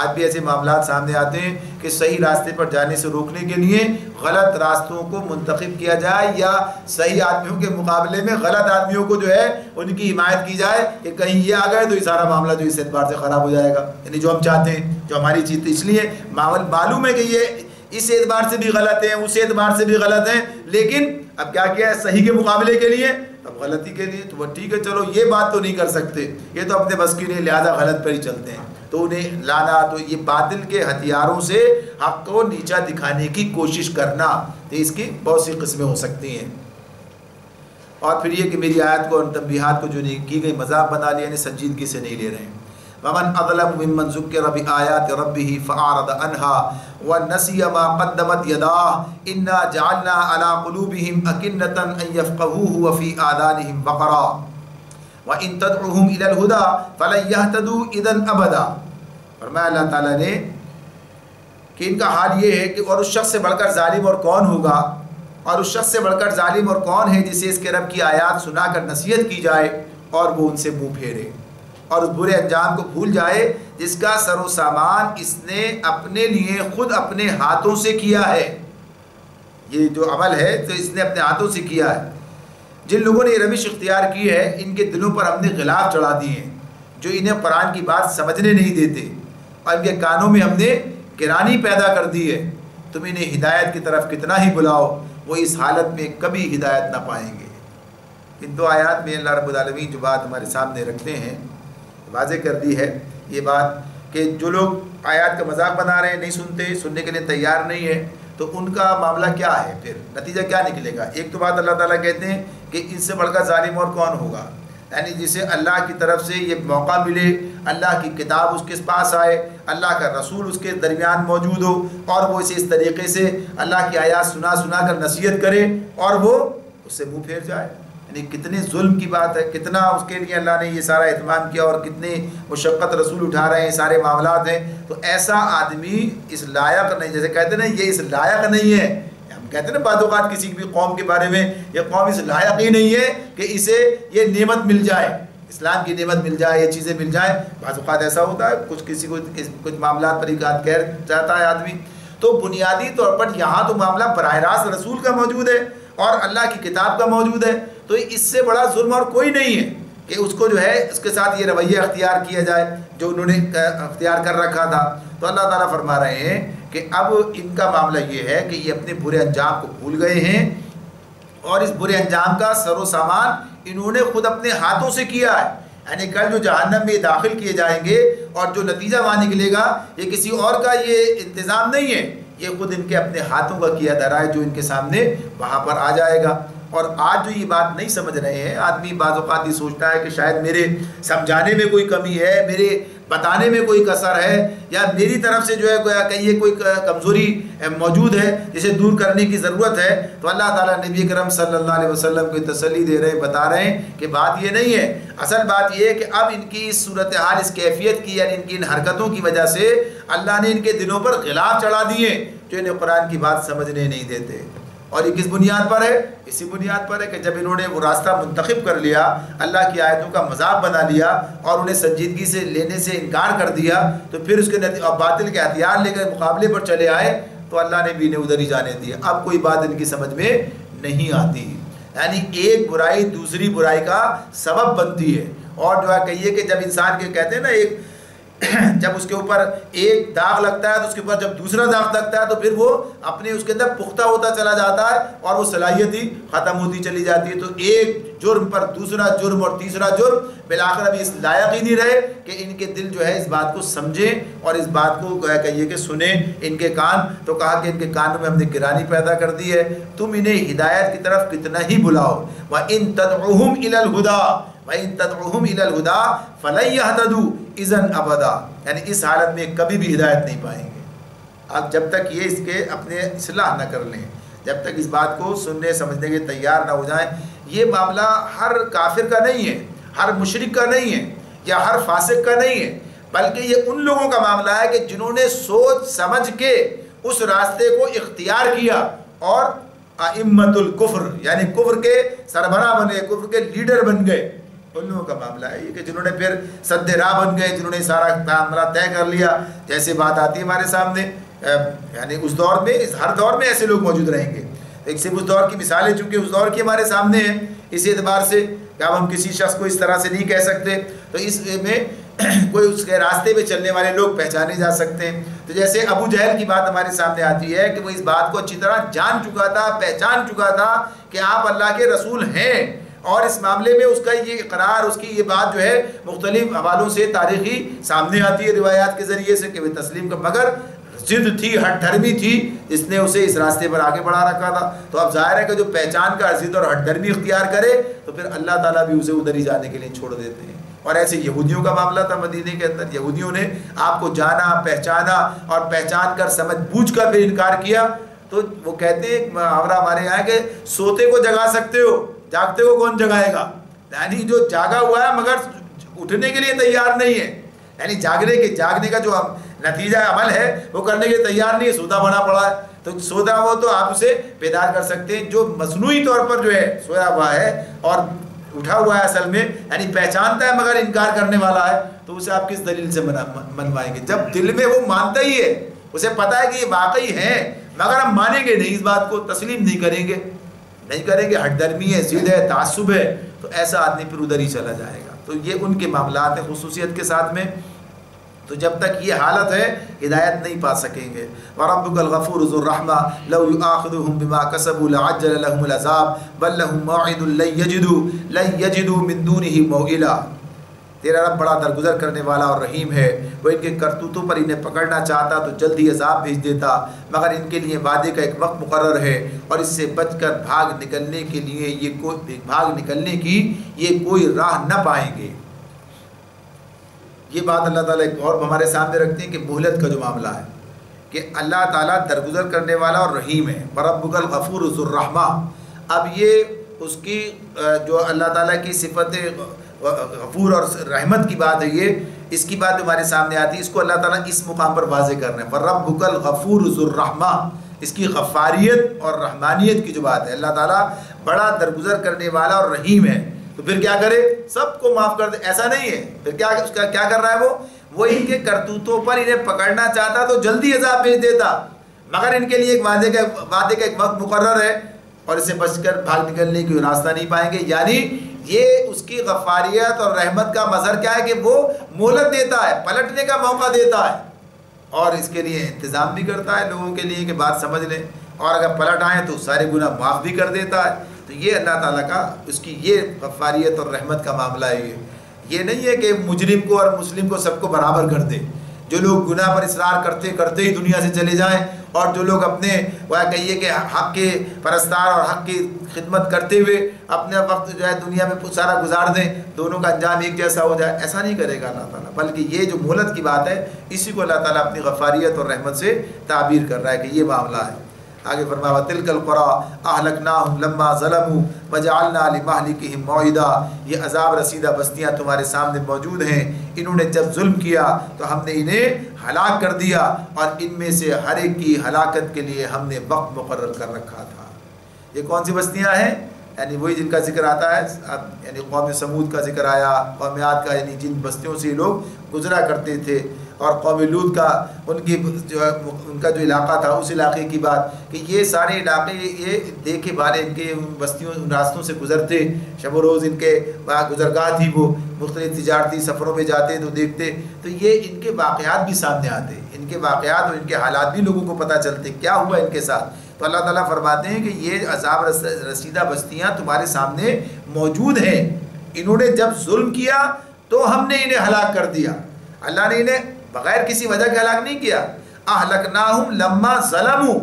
آج بھی ایسے معاملات سامنے آتے ہیں کہ صحیح راستے پر جانے سے روکنے کے لیے غلط راستوں کو منتخب کیا جائے یا صحیح آدمیوں کے مقابلے میں غلط آدمیوں کو جو ہے ان کی حمایت کی جائے کہ کہیں یہ آ گئے تو یہ سارا معاملہ جو اس اعتبار سے خراب ہو جائے گا، یعنی جو ہم چاہتے ہیں، جو ہماری چیز۔ اس لیے معلوم ہے کہ یہ اس اعتبار سے بھی غلط ہیں، اس اعتبار سے بھی غلط ہیں، لیکن اب کیا ہے صحیح کے مقابلے کے لیے، اب غلطی کے لیے تو ٹھیک ہے، چلو یہ بات تو نہیں کر سکتے، یہ تو اپنے بس کی نہیں، لہٰذا غلط پر ہی چلتے ہیں، تو انہیں لانا۔ تو یہ باطل کے ہتھیاروں سے حق کو نیچا دکھانے کی کوشش کرنا، تو اس کی بہت سی قسمیں ہو سکتی ہیں۔ اور پھر یہ کہ میری آیت کو اور تنبیہات کو جو کی گئی مذاق بنا لیا، یعنی سنجیدگی سے نہیں لے رہے ہیں۔ وَمَنْ أَظْلَمُ مِمَّنْ ذُكِّرَ بِآيَاتِ رَبِّهِ فَأَعْرَضَ عَنْهَا وَنَسِيَ مَا قَدَّمَتْ يَدَاهُ إِنَّا جَعَلْنَا عَلَى قُلُوبِهِمْ أَكِنَّةً أَن يَفْقَهُوهُ وَفِي آذَانِهِمْ وَقْرًا وَإِن تَدْعُهُمْ إِلَى الْهُدَى فَلَن يَهْتَدُوا إِذًا أَبَدًا۔ فرمایا اللہ تعالیٰ نے کہ ان کا حال یہ ہے کہ اور اس شخص سے بڑھ کر ظالم اور کون ہوگا، اور اس شخص سے بڑھ کر ظالم اور کون ہے جسے اس کے رب کی آیات سنا کر نصیحت کی جائے اور وہ ان سے منہ پھیرے اور اس برے انجام کو بھول جائے جس کا سر و سامان اس نے اپنے لیے خود اپنے ہاتھوں سے کیا ہے۔ یہ جو عمل ہے تو اس نے اپنے ہاتھوں سے کیا ہے۔ جن لوگوں نے یہ روش اختیار کی ہے ان کے دلوں پر ہم نے غلاف چڑھا دیے ہیں جو انہیں قرآن کی بات سمجھنے نہیں دیتے، اور ان کے کانوں میں ہم نے گرانی پیدا کر دی ہے۔ تم انہیں ہدایت کی طرف کتنا ہی بلاؤ وہ اس حالت میں کبھی ہدایت نہ پائیں گے۔ ان دو آیات میں اللہ رب العالمین جو بات ہمارے سامنے رکھتے ہیں واضح کر دی ہے یہ بات کہ جو لوگ آیات کا مذاق بنا رہے ہیں، نہیں سنتے، سننے کے لیے تیار نہیں ہے، تو ان کا معاملہ کیا ہے، پھر نتیجہ کیا نکلے گا؟ ایک تو بات اللہ تعالیٰ کہتے ہیں کہ ان سے بڑھ کر ظالم اور کون ہوگا، یعنی جسے اللہ کی طرف سے یہ موقع ملے، اللہ کی کتاب اس کے پاس آئے، اللہ کا رسول اس کے درمیان موجود ہو اور وہ اسے اس طریقے سے اللہ کی آیات سنا سنا کر نصیحت کرے اور وہ اس سے منہ پھیر جائے، یعنی کتنے ظلم کی بات ہے، کتنا اس کے لیے اللہ نے یہ سارا اہتمام کیا اور کتنے مشقت رسول اٹھا رہے ہیں، سارے معاملات ہیں۔ تو ایسا آدمی اس لائق نہیں، جیسے کہتے ہیں نا یہ اس لائق نہیں ہے، ہم کہتے ہیں نا بعض اوقات کسی بھی قوم کے بارے میں یہ قوم اس لائق ہی نہیں ہے کہ اسے یہ نعمت مل جائے، اسلام کی نعمت مل جائے، یہ چیزیں مل جائیں۔ بعض اوقات ایسا ہوتا ہے کسی کو کچھ معاملات پر ایک آدھ کہہ چاہتا ہے آدمی، تو بنیادی طور پر یہاں تو معاملہ براہ راست رسول کا موجود ہے اور اللہ کی کتاب کا موجود ہے، تو اس سے بڑا ظلم اور کوئی نہیں ہے کہ اس کو جو ہے اس کے ساتھ یہ رویہ اختیار کیا جائے جو انہوں نے اختیار کر رکھا تھا۔ تو اللہ تعالیٰ فرما رہے ہیں کہ اب ان کا معاملہ یہ ہے کہ یہ اپنے برے انجام کو بھول گئے ہیں اور اس برے انجام کا سر و سامان انہوں نے خود اپنے ہاتھوں سے کیا ہے، یعنی کل جو جہنم میں داخل کیے جائیں گے اور جو نتیجہ وہاں نکلے گا یہ کسی اور کا یہ انتظام نہیں ہے، یہ خود ان کے اپنے ہاتھوں کا کیا دھرا ہے جو ان کے سامنے وہاں پر آ جائے گا۔ اور آج جو یہ بات نہیں سمجھ رہے ہیں، آدمی بعض اوقات یہ سوچتا ہے کہ شاید میرے سمجھانے میں کوئی کمی ہے، میرے بتانے میں کوئی کسر ہے یا میری طرف سے جو ہے کہیں کوئی کمزوری موجود ہے جسے دور کرنے کی ضرورت ہے، تو اللہ تعالیٰ نبی کرم صلی اللہ علیہ وسلم کو تسلی دے رہے ہیں، بتا رہے ہیں کہ بات یہ نہیں ہے، اصل بات یہ ہے کہ اب ان کی اس صورتحال، اس کیفیت کی، یعنی ان کی ان حرکتوں کی وجہ سے اللہ نے ان کے دلوں پر غلاف چڑھا دیے جو انہیں قرآن کی بات سمجھنے نہیں دیتے۔ اور یہ کس بنیاد پر ہے؟ اسی بنیاد پر ہے کہ جب انہوں نے وہ راستہ منتخب کر لیا، اللہ کی آیتوں کا مذاق بنا لیا اور انہیں سنجیدگی سے لینے سے انکار کر دیا، تو پھر اس کے باطل کے ہتھیار لے کر مقابلے پر چلے آئے، تو اللہ نے بھی انہیں ادھر ہی جانے دیا۔ اب کوئی بات ان کی سمجھ میں نہیں آتی، یعنی ایک برائی دوسری برائی کا سبب بنتی ہے۔ اور جو ہے کہیے کہ جب انسان کے کہتے ہیں نا، ایک جب اس کے اوپر ایک داغ لگتا ہے تو اس کے اوپر جب دوسرا داغ لگتا ہے تو پھر وہ اپنے اس کے اندر پختہ ہوتا چلا جاتا ہے اور وہ صلاحیت ہی ختم ہوتی چلی جاتی ہے۔ تو ایک جرم پر دوسرا جرم اور تیسرا جرم، بالآخر ابھی اس لائق ہی نہیں رہے کہ ان کے دل جو ہے اس بات کو سمجھیں اور اس بات کو کہیے کہ سنیں۔ ان کے کان، تو کہا کہ ان کے کانوں میں ہم نے گرانی پیدا کر دی ہے، تم انہیں ہدایت کی طرف کتنا ہی بلاؤ۔ وَإِن تَدْعُهُمْ إِلَى الْهُدَىٰ وَإِن تَدْعُهُمْ إِلَى الْهُدَىٰ فَلَن يَهْتَدُوا إِذًا أَبَدًا، یعنی اس حالت میں کبھی بھی ہدایت نہیں پائیں گے۔ اب جب تک یہ اس کے اپنے اصلاح نہ کر لیں، جب تک اس بات کو سننے سمجھنے کے تیار نہ ہو جائیں، یہ معاملہ ہر کافر کا نہیں ہے، ہر مشرک کا نہیں ہے، یا ہر فاسق کا نہیں ہے، بلکہ یہ ان لوگوں کا معاملہ ہے کہ جنہوں نے سوچ سمجھ کے اس راستے کو اختیار کیا اور ائمۃ الکفر، یعنی کفر کے سربراہ بن گئے، کفر کے لیڈر بن گئے، ان لوگوں کا معاملہ ہے یہ کہ جنہوں نے پھر سد راہ بن گئے، جنہوں نے سارا معاملہ طے کر لیا۔ جیسے بات آتی ہے ہمارے سامنے، یعنی اس دور میں، ہر دور میں ایسے لوگ موجود رہیں گے، ایک صرف اس دور کی مثالیں چونکہ اس دور کی ہمارے سامنے ہیں، اس اعتبار سے کہ اب ہم کسی شخص کو اس طرح سے نہیں کہہ سکتے، تو اس میں کوئی اس کے راستے پہ چلنے والے لوگ پہچانے جا سکتے ہیں۔ تو جیسے ابو جہل کی بات ہمارے سامنے آتی ہے کہ وہ اس بات کو اچھی طرح جان چکا تھا، پہچان چکا تھا کہ آپ اللہ کے رسول ہیں، اور اس معاملے میں اس کا یہ اقرار، اس کی یہ بات جو ہے مختلف حوالوں سے تاریخی سامنے آتی ہے روایات کے ذریعے سے کہ وہ تسلیم کا، مگر ضد تھی، ہٹ دھرمی تھی، اس نے اسے اس راستے پر آگے بڑھا رکھا تھا۔ تو اب ظاہر ہے کہ جو پہچان کا ضد اور ہٹ دھرمی اختیار کرے تو پھر اللہ تعالیٰ بھی اسے ادھر ہی جانے کے لیے چھوڑ دیتے ہیں۔ اور ایسے یہودیوں کا معاملہ تھا مدینے کے اندر، یہودیوں نے آپ کو جانا، پہچانا اور پہچان کر سمجھ بوجھ کر پھر انکار کیا۔ تو وہ کہتے ہیں ہمارے یہاں کہ سوتے کو جگا سکتے ہو، جاگتے کو کون جگائے گا؟ یعنی جو جاگا ہوا ہے مگر اٹھنے کے لیے تیار نہیں ہے، یعنی جاگنے کا جو نتیجہ عمل ہے وہ کرنے کے لیے تیار نہیں ہے، سودا بنا پڑا ہے۔ تو سودا ہو تو آپ اسے بیدار کر سکتے ہیں، جو مصنوعی طور پر جو ہے سویا ہوا ہے اور اٹھا ہوا ہے اصل میں، یعنی پہچانتا ہے مگر انکار کرنے والا ہے، تو اسے آپ کس دلیل سے منوائیں گے؟ جب دل میں وہ مانتا ہی ہے، اسے پتا ہے کہ یہ واقعی ہے، مگر ہم مانیں گے نہیں، اس بات کو تسلیم نہیں کریں گے، ہٹ درمی ہے، ضد ہے، تعصب ہے، تو ایسا آدمی پھر ادھر ہی چلا جائے گا۔ تو یہ ان کے معاملات ہیں خصوصیت کے ساتھ میں۔ تو جب تک یہ حالت ہے ہدایت نہیں پا سکیں گے۔ وَرَبُّكَ الْغَفُورُ ذُو الرَّحْمَةِ لَوْ يُؤَاخِذُهُم بِمَا كَسَبُوا لَعَجَّلَ لَهُمُ الْعَذَابَ بَل لَّهُم مَّوْعِدٌ لَّن يَجِدُوا مِن دُونِهِ مَوْئِلًا۔ تیرا رب بڑا درگزر کرنے والا اور رحیم ہے، وہ ان کے کرتوتوں پر انہیں پکڑنا چاہتا تو جلدی عذاب بھیج دیتا، مگر ان کے لیے وعدے کا ایک وقت مقرر ہے اور اس سے بچ کر بھاگ نکلنے کی یہ کوئی راہ نہ پائیں گے۔ یہ بات اللہ تعالیٰ ایک اور ہمارے سامنے رکھتے ہیں کہ مہلت کا جو معاملہ ہے کہ اللہ تعالیٰ درگزر کرنے والا اور رحیم ہے۔ وَرَبُّكَ الْغَفُورُ ذُو الرَّحْمَةِ، اب یہ اس کی جو اللہ تعالیٰ کی صفت غفور اور رحمت کی بات ہے، یہ اس کی بات ہمارے سامنے آتی ہے، اس کو اللہ تعالیٰ اس مقام پر واضح کر رہے ہیں۔ وَرَبُّكَ الْغَفُورُ ذُو الرَّحْمَةِ، اس کی غفاریت اور رحمانیت کی جو بات ہے، اللہ تعالیٰ بڑا درگزر کرنے والا اور رحیم ہے، تو پھر کیا کرے؟ سب کو معاف کر دے، ایسا نہیں ہے۔ پھر کیا کر رہا ہے وہ ان کے کرتوتوں پر انہیں پکڑنا چاہتا تو جلدی عذاب بھیج دیتا، مگر ان کے لیے ایک وعدے کا ایک وقت مقرر ہے اور اسے بچ کر بھاگ نکلنے کی راستہ نہیں پائیں گے۔ یعنی یہ اس کی غفاریت اور رحمت کا مظہر کیا ہے کہ وہ مہلت دیتا ہے، پلٹنے کا موقع دیتا ہے، اور اس کے لیے انتظام بھی کرتا ہے لوگوں کے لیے کہ بات سمجھ لیں، اور اگر پلٹ آئیں تو سارے گناہ معاف بھی کر دیتا ہے۔ تو یہ اللہ تعالیٰ کا اس کی یہ غفاریت اور رحمت کا معاملہ ہے۔ یہ نہیں ہے کہ مجرم کو اور مسلم کو سب کو برابر کر دے، جو لوگ گناہ پر اصرار کرتے کرتے ہی دنیا سے چلے جائیں، اور جو لوگ اپنے وہ کہیے کہ حق کے پرستار اور حق کی خدمت کرتے ہوئے اپنے وقت جو ہے دنیا میں سارا گزار دیں، دونوں کا انجام ایک جیسا ہو جائے، ایسا نہیں کرے گا اللہ تعالیٰ۔ بلکہ یہ جو مہلت کی بات ہے اسی کو اللہ تعالیٰ اپنی غفاریت اور رحمت سے تعبیر کر رہا ہے کہ یہ معاملہ ہے۔ آگے فرمایا وَتِلْكَ الْقُرَىٰ أَهْلَكْنَاهُمْ لَمَّا ظَلَمُوا وَجَعَلْنَا لِمَهْلِكِهِمْ مَوْعِدًا، یہ عذاب رسیدہ بستیاں تمہارے سامنے موجود ہیں، انہوں نے جب ظلم کیا تو ہم نے انہیں ہلاک کر دیا، اور ان میں سے ہر ایک کی ہلاکت کے لیے ہم نے وقت مقرر کر رکھا تھا۔ یہ کون سی بستیاں ہیں؟ یعنی وہی جن کا ذکر آتا ہے، یعنی قوم سمود کا ذکر آیا، قوم عاد کا، یعنی جن بستیوں سے لوگ گزرا کرتے تھے، اور قوم لوط کا ان کا جو علاقہ تھا اس علاقے کی بات، کہ یہ سارے علاقے یہ دیکھے بھالے ان کے بستیوں ان راستوں سے گزرتے، شب و روز ان کے وہاں گزرگاہ تھی، وہ مختلف تجارتی سفروں میں جاتے تو دیکھتے، تو یہ ان کے واقعات بھی سامنے آتے، ان کے واقعات اور ان کے حالات بھی لوگوں کو پتہ چلتے کیا ہوا ان کے ساتھ۔ تو اللہ تعالیٰ فرماتے ہیں کہ یہ عذاب رسیدہ بستیاں تمہارے سامنے موجود ہیں، انہوں نے جب ظلم کیا تو ہم نے انہیں ہلاک کر دیا۔ اللہ نے انہیں بغیر کسی وجہ کے ہلاک نہیں کیا، اہلکناہم لما ظلموا،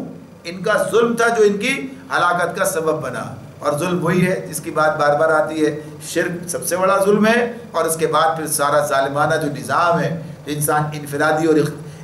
ان کا ظلم تھا جو ان کی ہلاکت کا سبب بنا۔ اور ظلم وہی ہے جس کی بات بار بار آتی ہے، شرک سب سے بڑا ظلم ہے، اور اس کے بعد پھر سارا ظالمانہ جو نظام ہے انسان انفرادی اور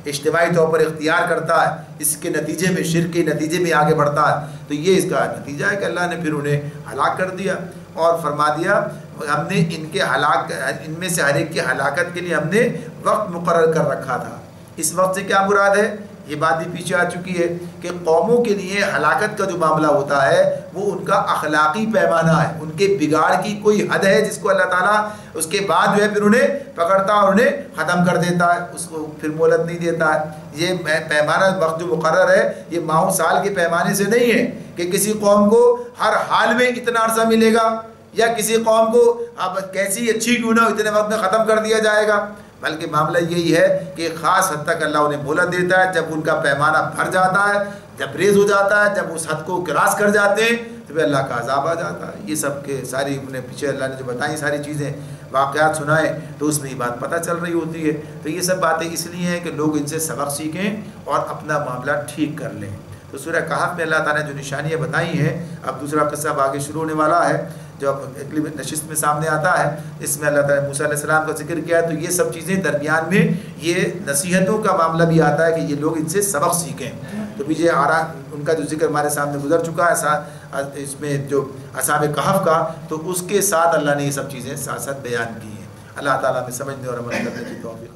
اجتماعی طور پر اختیار کرتا ہے، اس کے نتیجے میں شرک کے نتیجے میں آگے بڑھتا ہے، تو یہ اس کا نتیجہ ہے کہ اللہ نے پھر انہیں ہلاک کر دیا، اور فرما دیا ہم نے ان میں سے ہر ایک کی ہلاکت کے لیے ہم نے وقت مقرر کر رکھا تھا۔ اس وقت سے کیا مراد ہے؟ یہ بات بھی پیچھے آ چکی ہے کہ قوموں کے لیے ہلاکت کا جو معاملہ ہوتا ہے وہ ان کا اخلاقی پیمانہ ہے، ان کے بگاڑ کی کوئی حد ہے جس کو اللہ تعالیٰ اس کے بعد جو ہے پھر انہیں پکڑتا اور انہیں ختم کر دیتا ہے، اس کو پھر مہلت نہیں دیتا ہے۔ یہ پیمانہ وقت جو مقرر ہے یہ ماہوں سال کے پیمانے سے نہیں ہے کہ کسی قوم کو ہر حال میں اتنا عرصہ ملے گا، یا کسی قوم کو اب کیسی اچھی کیوں نہ ہو اتنے وقت میں ختم کر دیا جائے گا، بلکہ معاملہ یہی ہے کہ خاص حد تک اللہ انہیں مہلت دیتا ہے، جب ان کا پیمانہ بھر جاتا ہے، جب ریز ہو جاتا ہے، جب اس حد کو کراس کر جاتے ہیں تو پھر اللہ کا عذاب آ جاتا ہے۔ یہ سب کے ساری انہیں پیچھے اللہ نے جو بتائیں ساری چیزیں واقعات سنائے تو اس میں یہ بات پتہ چل رہی ہوتی ہے۔ تو یہ سب باتیں اس لیے ہیں کہ لوگ ان سے سبق سیکھیں اور اپنا معاملہ ٹھیک کر لیں۔ تو سورہ کہف میں اللہ تعالیٰ نے جو نشانیاں بتائی ہیں، اب دوسرا قصہ اب آگے شروع ہونے والا ہے جو اگلی نشست میں سامنے آتا ہے، اس میں اللہ تعالیٰ نے موسیٰ علیہ السلام کا ذکر کیا ہے، تو یہ سب چیزیں درمیان میں یہ نصیحتوں کا معاملہ بھی آتا ہے کہ یہ لوگ ان سے سبق سیکھیں۔ تو پیچھے ان کا جو ذکر ہمارے سامنے گزر چکا ہے اس میں جو اصحاب کہف کا، تو اس کے ساتھ اللہ نے یہ سب چیزیں ساتھ ساتھ بیان کی ہیں۔ اللہ تعالیٰ میں سمجھنے اور عمل کرنے کی توفیق